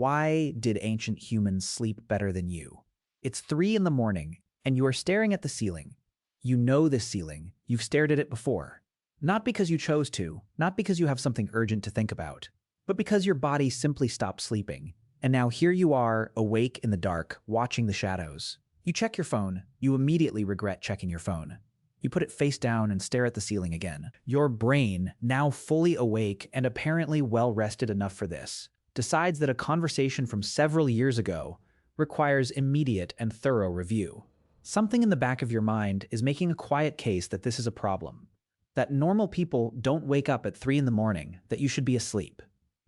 Why did ancient humans sleep better than you? It's 3 in the morning, and you are staring at the ceiling. You know this ceiling. You've stared at it before. Not because you chose to, not because you have something urgent to think about, but because your body simply stopped sleeping. And now here you are, awake in the dark, watching the shadows. You check your phone. You immediately regret checking your phone. You put it face down and stare at the ceiling again. Your brain, now fully awake and apparently well-rested enough for this, decides that a conversation from several years ago requires immediate and thorough review. Something in the back of your mind is making a quiet case that this is a problem, that normal people don't wake up at 3 in the morning, that you should be asleep,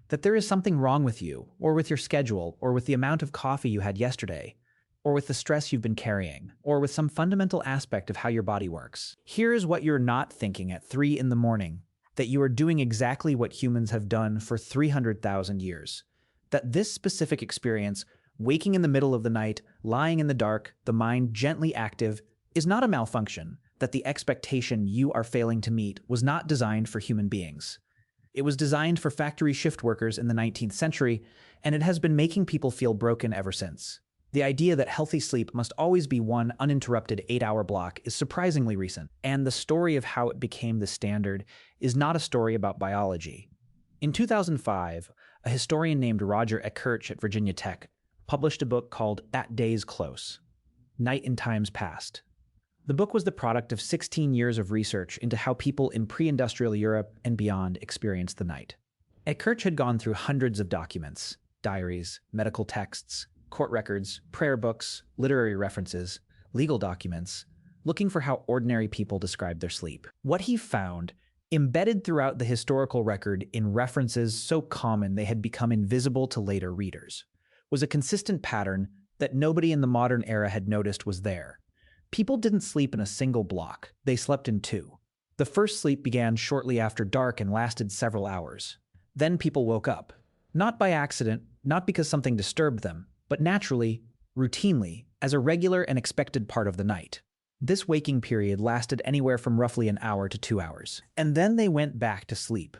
that there is something wrong with you, or with your schedule, or with the amount of coffee you had yesterday, or with the stress you've been carrying, or with some fundamental aspect of how your body works. Here is what you're not thinking at 3 in the morning, that you are doing exactly what humans have done for 300,000 years, that this specific experience, waking in the middle of the night, lying in the dark, the mind gently active, is not a malfunction, that the expectation you are failing to meet was not designed for human beings. It was designed for factory shift workers in the 19th century, and it has been making people feel broken ever since. The idea that healthy sleep must always be one uninterrupted 8-hour block is surprisingly recent, and the story of how it became the standard is not a story about biology. In 2005, a historian named Roger Eckhurch at Virginia Tech published a book called At Days Close: Night in Times Past. The book was the product of 16 years of research into how people in pre-industrial Europe and beyond experienced the night. Eckhurch had gone through hundreds of documents, diaries, medical texts, court records, prayer books, literary references, legal documents, looking for how ordinary people described their sleep. What he found, embedded throughout the historical record in references so common they had become invisible to later readers, was a consistent pattern that nobody in the modern era had noticed was there. People didn't sleep in a single block, they slept in 2. The first sleep began shortly after dark and lasted several hours. Then people woke up. Not by accident, not because something disturbed them, but naturally, routinely, as a regular and expected part of the night. This waking period lasted anywhere from roughly an hour to 2 hours. And then they went back to sleep,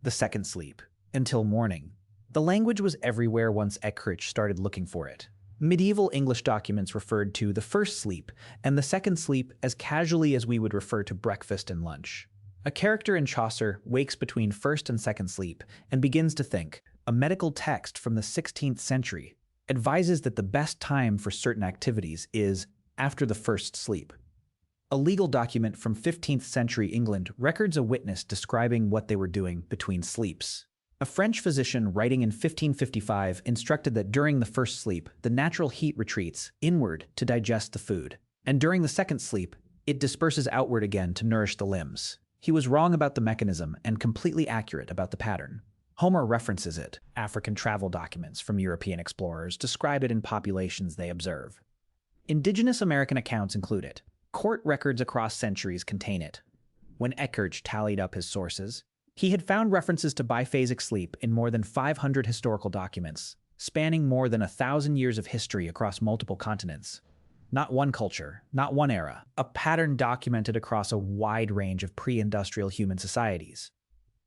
the second sleep, until morning. The language was everywhere once Eckhurch started looking for it. Medieval English documents referred to the first sleep and the second sleep as casually as we would refer to breakfast and lunch. A character in Chaucer wakes between first and second sleep and begins to think. A medical text from the 16th century advises that the best time for certain activities is after the first sleep. A legal document from 15th century England records a witness describing what they were doing between sleeps. A French physician writing in 1555 instructed that during the first sleep, the natural heat retreats inward to digest the food, and during the second sleep, it disperses outward again to nourish the limbs. He was wrong about the mechanism and completely accurate about the pattern. Homer references it. African travel documents from European explorers describe it in populations they observe. Indigenous American accounts include it. Court records across centuries contain it. When Eckhurch tallied up his sources, he had found references to biphasic sleep in more than 500 historical documents, spanning more than 1,000 years of history across multiple continents. Not one culture, not one era, a pattern documented across a wide range of pre-industrial human societies.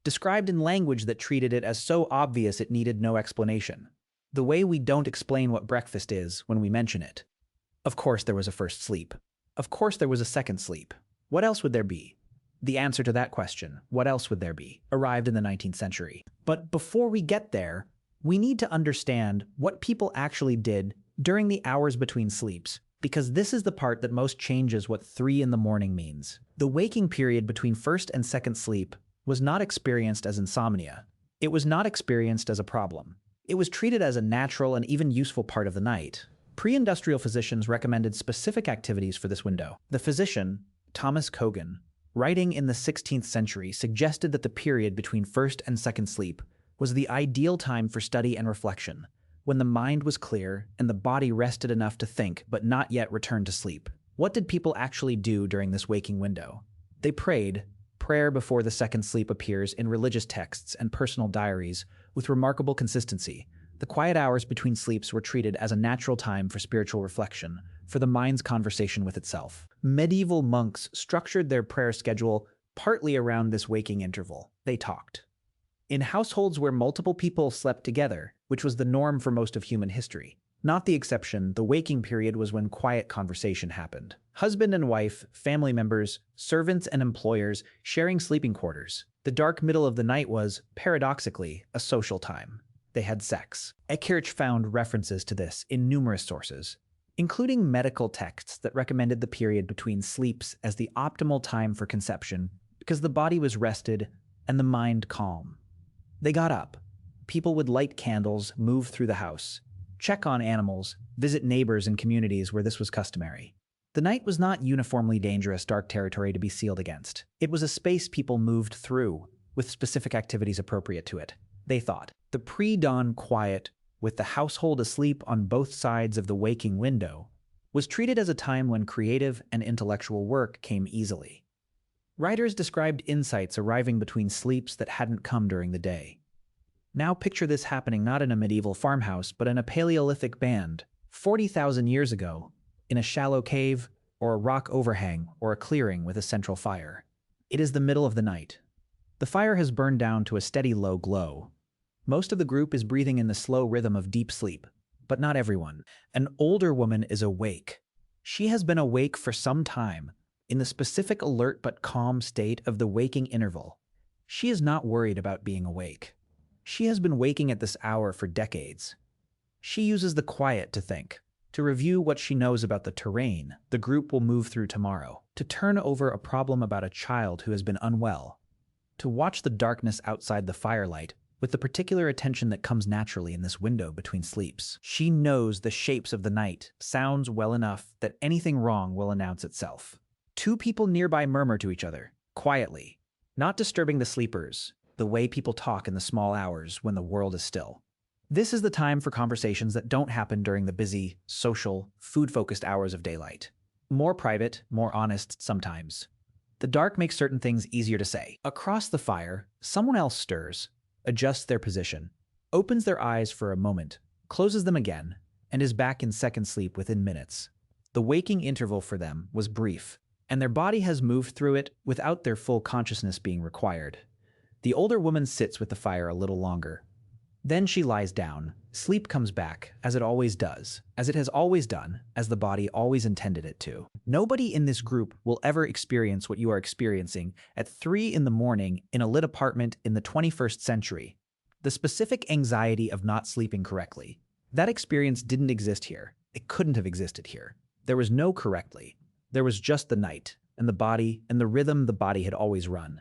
Described in language that treated it as so obvious it needed no explanation. The way we don't explain what breakfast is when we mention it. Of course there was a first sleep. Of course there was a second sleep. What else would there be? The answer to that question, what else would there be, arrived in the 19th century. But before we get there, we need to understand what people actually did during the hours between sleeps, because this is the part that most changes what 3 in the morning means. The waking period between first and second sleep was not experienced as insomnia. It was not experienced as a problem. It was treated as a natural and even useful part of the night. Pre-industrial physicians recommended specific activities for this window. The physician, Thomas Edison, writing in the 16th century, suggested that the period between first and second sleep was the ideal time for study and reflection, when the mind was clear and the body rested enough to think but not yet return to sleep. What did people actually do during this waking window? They prayed. Prayer before the second sleep appears in religious texts and personal diaries with remarkable consistency. The quiet hours between sleeps were treated as a natural time for spiritual reflection, for the mind's conversation with itself. Medieval monks structured their prayer schedule partly around this waking interval. They talked. In households where multiple people slept together, which was the norm for most of human history. Not the exception, the waking period was when quiet conversation happened. Husband and wife, family members, servants and employers sharing sleeping quarters. The dark middle of the night was, paradoxically, a social time. They had sex. Eckhart found references to this in numerous sources, including medical texts that recommended the period between sleeps as the optimal time for conception because the body was rested and the mind calm. They got up. People would light candles, move through the house, check on animals, visit neighbors in communities where this was customary. The night was not uniformly dangerous dark territory to be sealed against. It was a space people moved through, with specific activities appropriate to it. They thought. The pre-dawn quiet, with the household asleep on both sides of the waking window, was treated as a time when creative and intellectual work came easily. Writers described insights arriving between sleeps that hadn't come during the day. Now picture this happening not in a medieval farmhouse, but in a Paleolithic band, 40,000 years ago, in a shallow cave, or a rock overhang, or a clearing with a central fire. It is the middle of the night. The fire has burned down to a steady low glow. Most of the group is breathing in the slow rhythm of deep sleep, but not everyone. An older woman is awake. She has been awake for some time, in the specific alert but calm state of the waking interval. She is not worried about being awake. She has been waking at this hour for decades. She uses the quiet to think, to review what she knows about the terrain the group will move through tomorrow, to turn over a problem about a child who has been unwell, to watch the darkness outside the firelight with the particular attention that comes naturally in this window between sleeps. She knows the shapes of the night, sounds well enough that anything wrong will announce itself. Two people nearby murmur to each other, quietly, not disturbing the sleepers, the way people talk in the small hours when the world is still. This is the time for conversations that don't happen during the busy, social, food-focused hours of daylight. More private, more honest sometimes. The dark makes certain things easier to say. Across the fire, someone else stirs, adjusts their position, opens their eyes for a moment, closes them again, and is back in second sleep within minutes. The waking interval for them was brief, and their body has moved through it without their full consciousness being required. The older woman sits with the fire a little longer. Then she lies down. Sleep comes back, as it always does, as it has always done, as the body always intended it to. Nobody in this group will ever experience what you are experiencing at 3 in the morning in a lit apartment in the 21st century. The specific anxiety of not sleeping correctly. That experience didn't exist here. It couldn't have existed here. There was no correctly. There was just the night, and the body, and the rhythm the body had always run.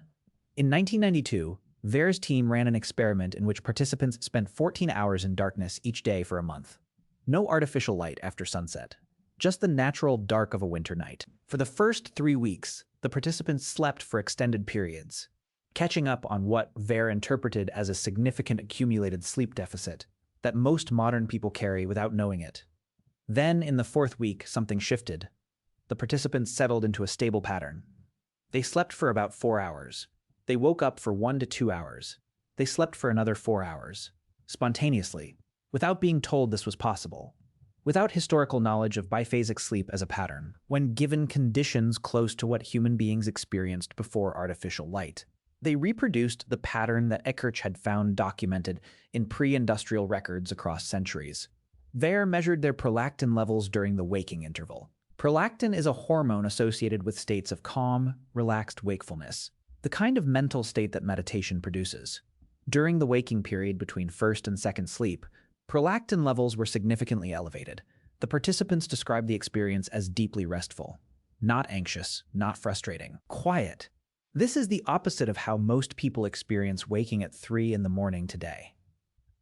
In 1992, Ver's team ran an experiment in which participants spent 14 hours in darkness each day for a month. No artificial light after sunset. Just the natural dark of a winter night. For the first 3 weeks, the participants slept for extended periods, catching up on what Ver interpreted as a significant accumulated sleep deficit that most modern people carry without knowing it. Then, in the 4th week, something shifted. The participants settled into a stable pattern. They slept for about 4 hours. They woke up for 1 to 2 hours. They slept for another 4 hours, spontaneously, without being told this was possible, without historical knowledge of biphasic sleep as a pattern, when given conditions close to what human beings experienced before artificial light. They reproduced the pattern that Eckhart had found documented in pre-industrial records across centuries. Ver measured their prolactin levels during the waking interval. Prolactin is a hormone associated with states of calm, relaxed wakefulness, the kind of mental state that meditation produces. During the waking period between first and second sleep, prolactin levels were significantly elevated. The participants described the experience as deeply restful, not anxious, not frustrating, quiet. This is the opposite of how most people experience waking at 3 in the morning today.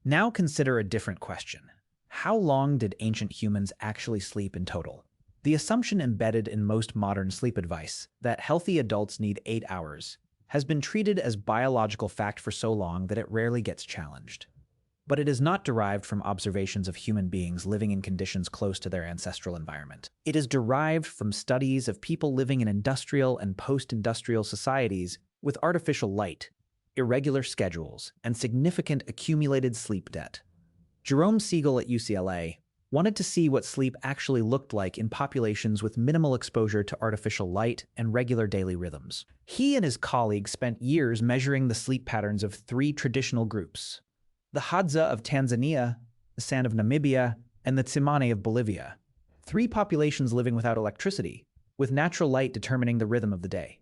Now consider a different question. How long did ancient humans actually sleep in total? The assumption embedded in most modern sleep advice, that healthy adults need 8 hours, has been treated as biological fact for so long that it rarely gets challenged. But it is not derived from observations of human beings living in conditions close to their ancestral environment. It is derived from studies of people living in industrial and post-industrial societies with artificial light, irregular schedules, and significant accumulated sleep debt. Jerome Siegel at UCLA wanted to see what sleep actually looked like in populations with minimal exposure to artificial light and regular daily rhythms. He and his colleagues spent years measuring the sleep patterns of 3 traditional groups: the Hadza of Tanzania, the San of Namibia, and the Tsimane of Bolivia. 3 populations living without electricity, with natural light determining the rhythm of the day.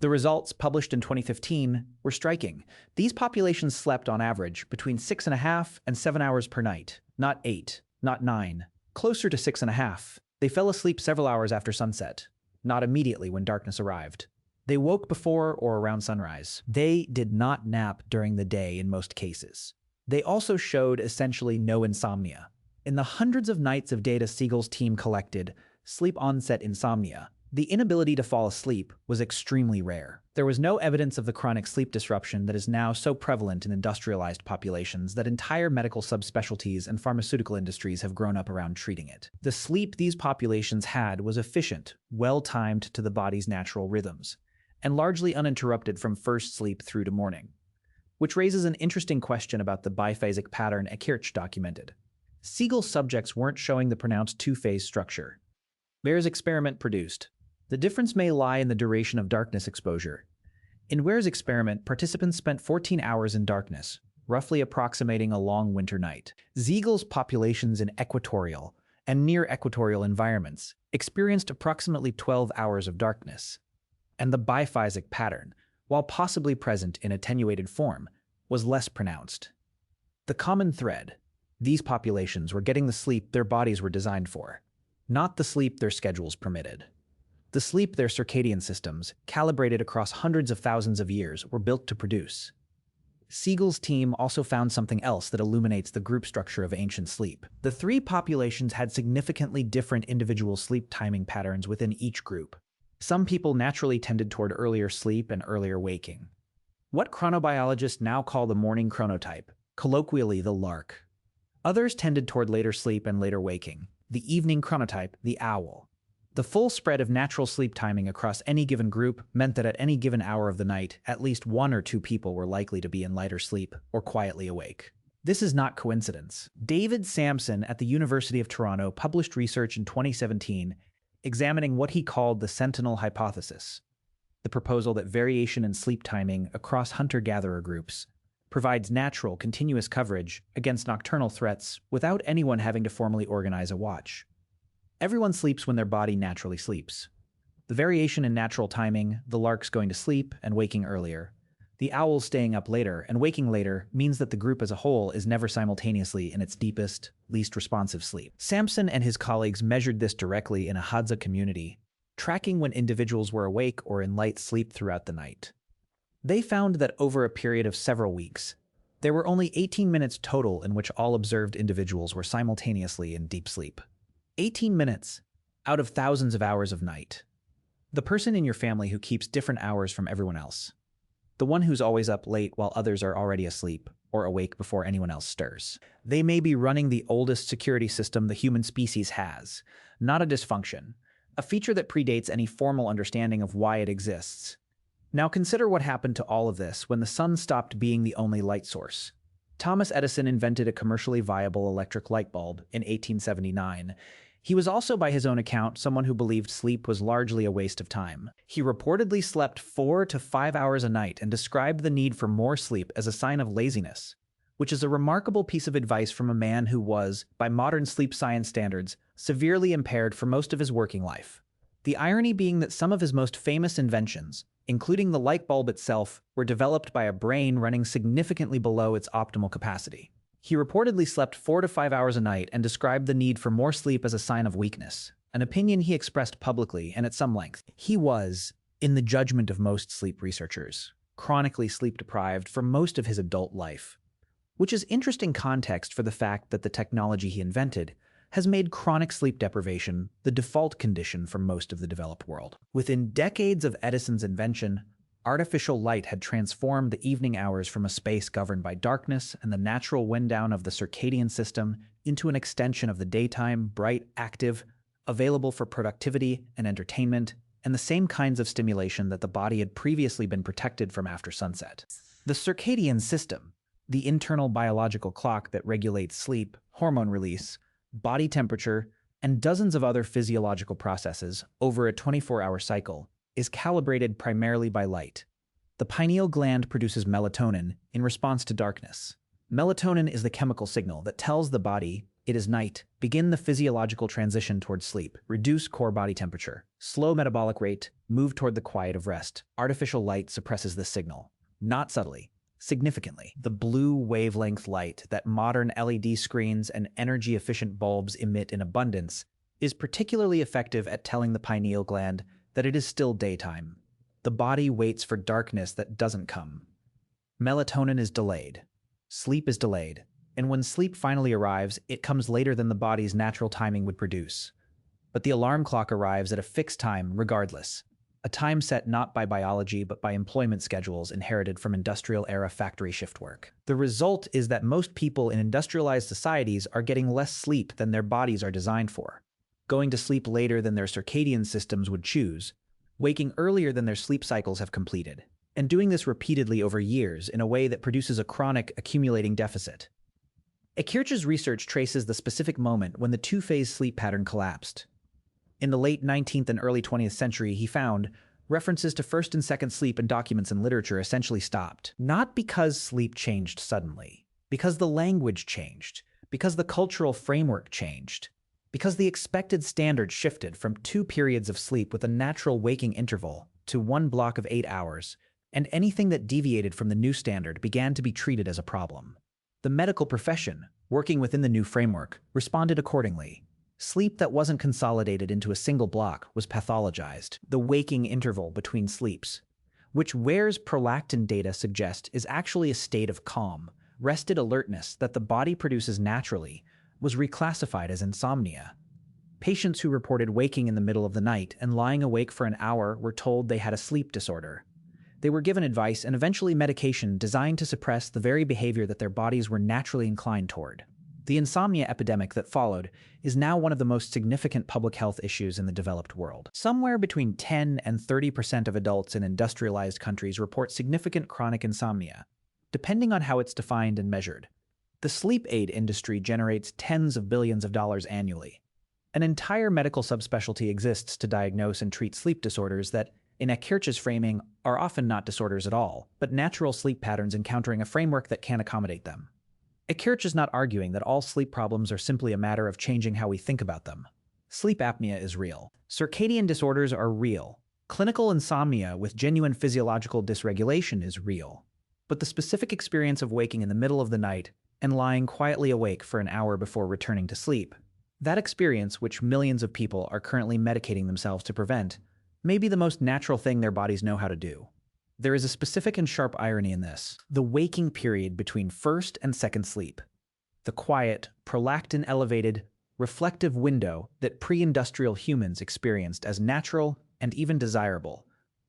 The results, published in 2015, were striking. These populations slept on average between 6.5 and 7 hours per night, not 8, not 9, closer to 6.5. They fell asleep several hours after sunset, not immediately when darkness arrived. They woke before or around sunrise. They did not nap during the day in most cases. They also showed essentially no insomnia. In the hundreds of nights of data Siegel's team collected, sleep onset insomnia, the inability to fall asleep, was extremely rare. There was no evidence of the chronic sleep disruption that is now so prevalent in industrialized populations that entire medical subspecialties and pharmaceutical industries have grown up around treating it. The sleep these populations had was efficient, well-timed to the body's natural rhythms, and largely uninterrupted from first sleep through to morning, which raises an interesting question about the biphasic pattern Ekirch documented. Siegel's subjects weren't showing the pronounced two-phase structure. Ware's experiment produced. The difference may lie in the duration of darkness exposure. In Ware's experiment, participants spent 14 hours in darkness, roughly approximating a long winter night. Siegel's populations in equatorial and near-equatorial environments experienced approximately 12 hours of darkness. And the biphasic pattern, while possibly present in attenuated form, was less pronounced. The common thread: these populations were getting the sleep their bodies were designed for, not the sleep their schedules permitted. The sleep their circadian systems, calibrated across hundreds of thousands of years, were built to produce. Siegel's team also found something else that illuminates the group structure of ancient sleep. The 3 populations had significantly different individual sleep timing patterns within each group. Some people naturally tended toward earlier sleep and earlier waking, what chronobiologists now call the morning chronotype, colloquially the lark. Others tended toward later sleep and later waking, the evening chronotype, the owl. The full spread of natural sleep timing across any given group meant that at any given hour of the night, at least 1 or 2 people were likely to be in lighter sleep or quietly awake. This is not coincidence. David Sampson at the University of Toronto published research in 2017 examining what he called the sentinel hypothesis, the proposal that variation in sleep timing across hunter-gatherer groups provides natural, continuous coverage against nocturnal threats without anyone having to formally organize a watch. Everyone sleeps when their body naturally sleeps. The variation in natural timing, the larks going to sleep and waking earlier, the owls staying up later and waking later, means that the group as a whole is never simultaneously in its deepest, least responsive sleep. Sampson and his colleagues measured this directly in a Hadza community, tracking when individuals were awake or in light sleep throughout the night. They found that over a period of several weeks, there were only 18 minutes total in which all observed individuals were simultaneously in deep sleep. 18 minutes out of thousands of hours of night. The person in your family who keeps different hours from everyone else. The one who's always up late while others are already asleep or awake before anyone else stirs. They may be running the oldest security system the human species has, not a dysfunction, a feature that predates any formal understanding of why it exists. Now consider what happened to all of this when the sun stopped being the only light source. Thomas Edison invented a commercially viable electric light bulb in 1879. He was also, by his own account, someone who believed sleep was largely a waste of time. He reportedly slept 4 to 5 hours a night and described the need for more sleep as a sign of laziness, which is a remarkable piece of advice from a man who was, by modern sleep science standards, severely impaired for most of his working life. The irony being that some of his most famous inventions, including the light bulb itself, were developed by a brain running significantly below its optimal capacity. He reportedly slept 4 to 5 hours a night and described the need for more sleep as a sign of weakness, an opinion he expressed publicly and at some length. He was, in the judgment of most sleep researchers, chronically sleep-deprived for most of his adult life, which is interesting context for the fact that the technology he invented has made chronic sleep deprivation the default condition for most of the developed world. Within decades of Edison's invention, artificial light had transformed the evening hours from a space governed by darkness and the natural wind-down of the circadian system into an extension of the daytime, bright, active, available for productivity and entertainment, and the same kinds of stimulation that the body had previously been protected from after sunset. The circadian system, the internal biological clock that regulates sleep, hormone release, body temperature, and dozens of other physiological processes over a 24-hour cycle, is calibrated primarily by light. The pineal gland produces melatonin in response to darkness. Melatonin is the chemical signal that tells the body it is night. Begin the physiological transition towards sleep. Reduce core body temperature. Slow metabolic rate. Move toward the quiet of rest. Artificial light suppresses this signal. Not subtly, significantly. The blue wavelength light that modern LED screens and energy-efficient bulbs emit in abundance is particularly effective at telling the pineal gland that it is still daytime. The body waits for darkness that doesn't come. Melatonin is delayed. Sleep is delayed. And when sleep finally arrives, it comes later than the body's natural timing would produce. But the alarm clock arrives at a fixed time regardless, a time set not by biology but by employment schedules inherited from industrial-era factory shift work. The result is that most people in industrialized societies are getting less sleep than their bodies are designed for, going to sleep later than their circadian systems would choose, waking earlier than their sleep cycles have completed, and doing this repeatedly over years in a way that produces a chronic, accumulating deficit. Kirch's research traces the specific moment when the two-phase sleep pattern collapsed. In the late 19th and early 20th century, he found references to first and second sleep in documents and literature essentially stopped. Not because sleep changed suddenly, because the language changed, because the cultural framework changed, because the expected standard shifted from 2 periods of sleep with a natural waking interval to 1 block of 8 hours, and anything that deviated from the new standard began to be treated as a problem. The medical profession, working within the new framework, responded accordingly. Sleep that wasn't consolidated into a single block was pathologized. The waking interval between sleeps, which Ware's prolactin data suggest is actually a state of calm, rested alertness that the body produces naturally, was reclassified as insomnia. Patients who reported waking in the middle of the night and lying awake for an hour were told they had a sleep disorder. They were given advice and eventually medication designed to suppress the very behavior that their bodies were naturally inclined toward. The insomnia epidemic that followed is now one of the most significant public health issues in the developed world. Somewhere between 10 and 30% of adults in industrialized countries report significant chronic insomnia, depending on how it's defined and measured. The sleep aid industry generates tens of billions of dollars annually. An entire medical subspecialty exists to diagnose and treat sleep disorders that, in Kirch's framing, are often not disorders at all, but natural sleep patterns encountering a framework that can accommodate them. Kirch is not arguing that all sleep problems are simply a matter of changing how we think about them. Sleep apnea is real. Circadian disorders are real. Clinical insomnia with genuine physiological dysregulation is real. But the specific experience of waking in the middle of the night and lying quietly awake for an hour before returning to sleep, that experience, which millions of people are currently medicating themselves to prevent, may be the most natural thing their bodies know how to do. There is a specific and sharp irony in this: the waking period between first and second sleep. The quiet, prolactin-elevated, reflective window that pre-industrial humans experienced as natural and even desirable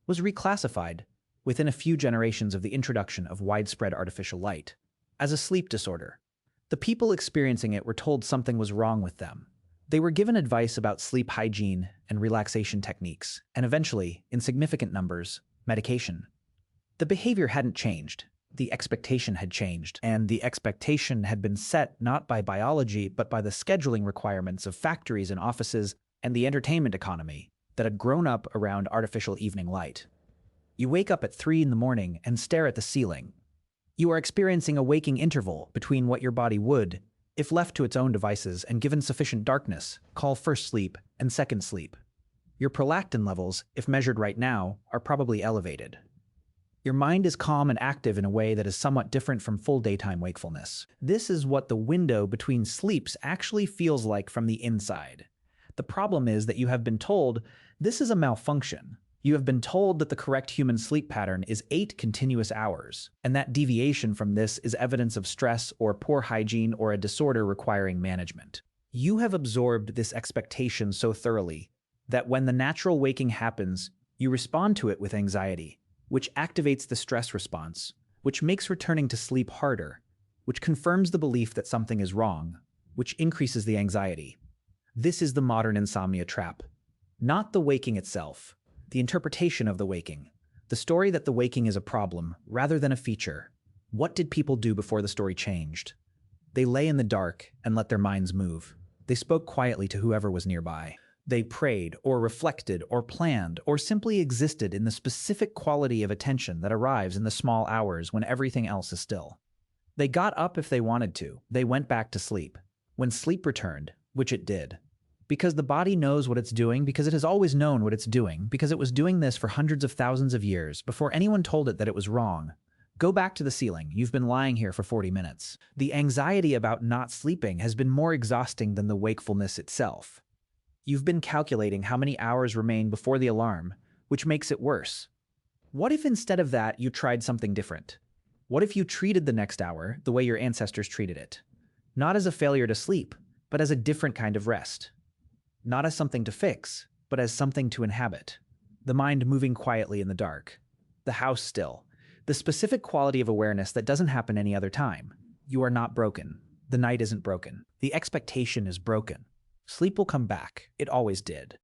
was reclassified, within a few generations of the introduction of widespread artificial light, as a sleep disorder. The people experiencing it were told something was wrong with them. They were given advice about sleep hygiene and relaxation techniques, and eventually, in significant numbers, medication. The behavior hadn't changed. The expectation had changed, and the expectation had been set not by biology but by the scheduling requirements of factories and offices and the entertainment economy that had grown up around artificial evening light. You wake up at 3 in the morning and stare at the ceiling. You are experiencing a waking interval between what your body would, if left to its own devices and given sufficient darkness, call first sleep and second sleep. Your prolactin levels, if measured right now, are probably elevated. Your mind is calm and active in a way that is somewhat different from full daytime wakefulness. This is what the window between sleeps actually feels like from the inside. The problem is that you have been told this is a malfunction. You have been told that the correct human sleep pattern is 8 continuous hours, and that deviation from this is evidence of stress or poor hygiene or a disorder requiring management. You have absorbed this expectation so thoroughly that when the natural waking happens, you respond to it with anxiety, which activates the stress response, which makes returning to sleep harder, which confirms the belief that something is wrong, which increases the anxiety. This is the modern insomnia trap. Not the waking itself, the interpretation of the waking, the story that the waking is a problem rather than a feature. What did people do before the story changed? They lay in the dark and let their minds move. They spoke quietly to whoever was nearby. They prayed or reflected or planned or simply existed in the specific quality of attention that arrives in the small hours when everything else is still. They got up if they wanted to. They went back to sleep. When sleep returned, which it did, because the body knows what it's doing, because it has always known what it's doing, because it was doing this for hundreds of thousands of years before anyone told it that it was wrong. Go back to the ceiling. You've been lying here for 40 minutes. The anxiety about not sleeping has been more exhausting than the wakefulness itself. You've been calculating how many hours remain before the alarm, which makes it worse. What if instead of that you tried something different? What if you treated the next hour the way your ancestors treated it? Not as a failure to sleep, but as a different kind of rest. Not as something to fix, but as something to inhabit. The mind moving quietly in the dark. The house still. The specific quality of awareness that doesn't happen any other time. You are not broken. The night isn't broken. The expectation is broken. Sleep will come back. It always did.